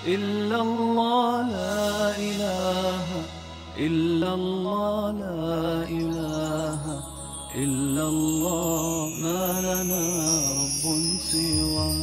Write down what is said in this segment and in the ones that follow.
إلا الله لا إله إلا الله لا إله إلا الله ما لنا رب سواه.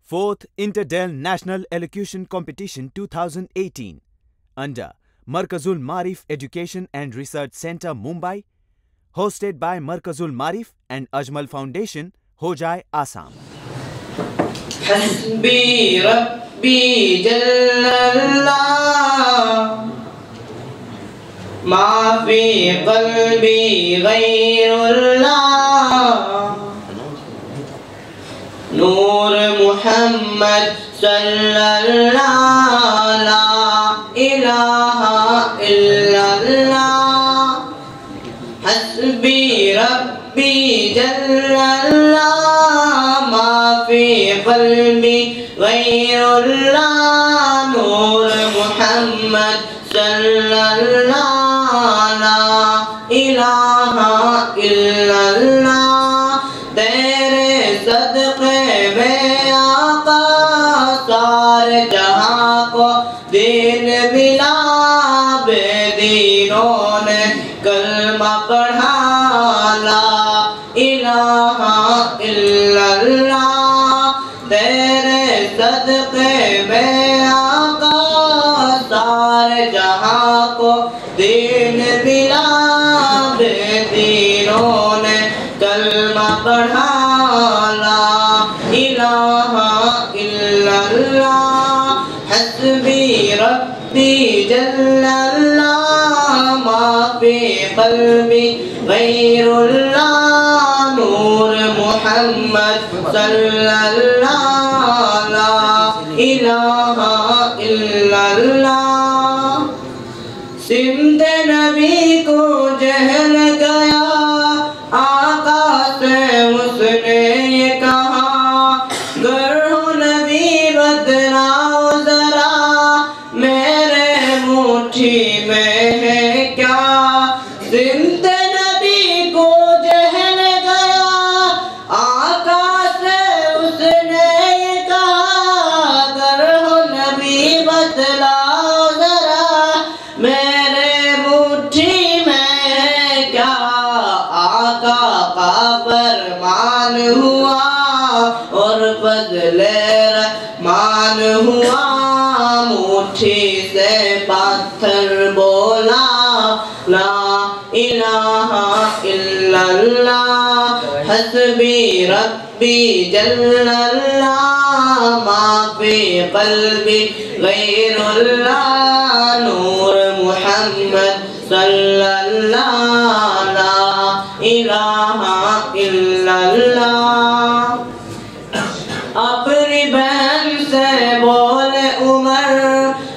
4th Interdel National Elocution Competition 2018 under Markazul Maarif Education and Research Center, Mumbai, hosted by Markazul Maarif and Ajmal Foundation, Hojai, Assam. حسبي ربي جل الله ما في قلبي غير الله نور محمد صلى الله لا إله إلا الله حسبي ربي جل الله ما في قلبي غير الله نور محمد صلى الله لا إله إلا الله تیرے صدقے میں آقا سارے جہاں کو دین ملا بے دینوں نے کلمہ پڑھا لا الہ الا اللہ تیرے صدقے میں آقا سارے جہاں کو دین ملا بے دینوں نے کلمہ پڑھا لا الہ الا اللہ حسبی ربی جل اللہ ما فی قلبی غیر اللہ نور محمد صلی اللہ لا الہ الا اللہ سمت نبی کو جہل گیا آقا سے اس نے یہ کہا گر ہو نبی بدلاؤ ذرا میرے مٹھی میں ہے کیا سمت نبی کو جہل گیا آقا سے اس نے یہ کہا گر ہو نبی بدلاؤ ذرا میرے مٹھی میں ہے کیا آقا کا فرمان ہوا اور فضل رحمان ہوا مٹھی سے پتھر بولا لا الہ الا اللہ حسبی ربی جل اللہ ما فی قلبی غیر اللہ نور محمد صلی اللہ لا الہ الا اللہ اپنی بہن سے بولے عمر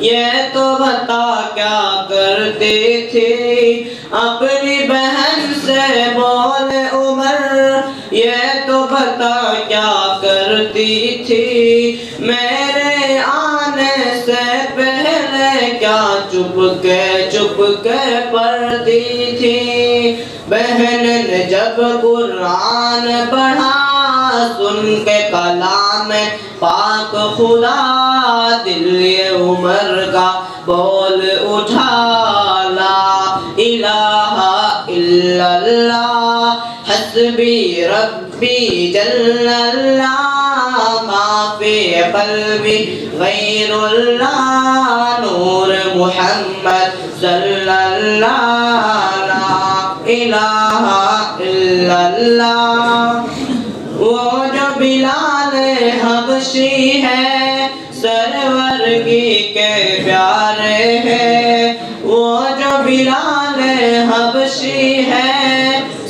یہ تو بتا کیا کرتی تھی اپنی بہن سے بولے عمر یہ تو بتا کیا کرتی تھی میرے آنے سے پہلے کیا چپ کے پڑھتی تھی بہن نے جب قرآن پڑھا سن کے کلام پاک خدا دل یہ عمر کا بول اٹھا لا الہ الا اللہ حسبی ربی جل اللہ ما فی قلبی غیر اللہ نور محمد صلی اللہ لا الہ الا اللہ وہ جو بلال حبشی ہے سرور کی کے پیارے ہیں وہ جو بلال حبشی ہے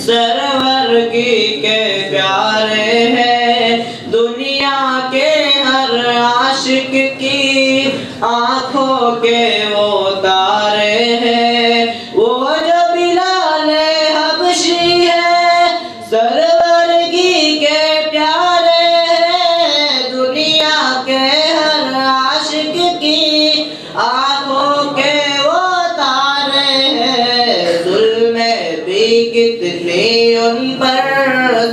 سرور کی کے پیارے ہیں دنیا کے ہر عاشق کی آنکھوں کے وہ تارے ہیں وہ جو بلال حبشی ہے سرور کی کے پیارے ہیں دنیا کے ہر عاشق کی آنکھوں کے وہ تارے ہیں ظلم بھی کتنی ان پر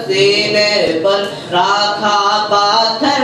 سینے پر رکھا پاتھر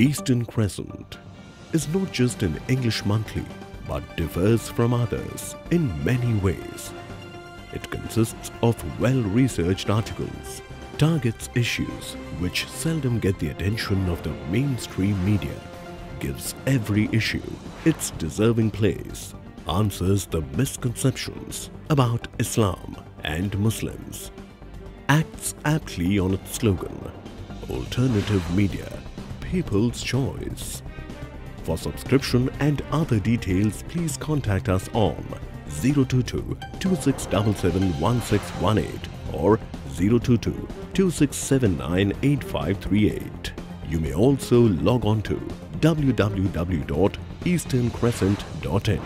Eastern Crescent is not just an English monthly but differs from others in many ways. It consists of well-researched articles, targets issues which seldom get the attention of the mainstream media, gives every issue its deserving place, answers the misconceptions about Islam and Muslims, acts aptly on its slogan, Alternative Media, People's Choice. For subscription and other details, please contact us on 022 2677 1618 or 022 2679 8538. You may also log on to www.easterncrescent.in.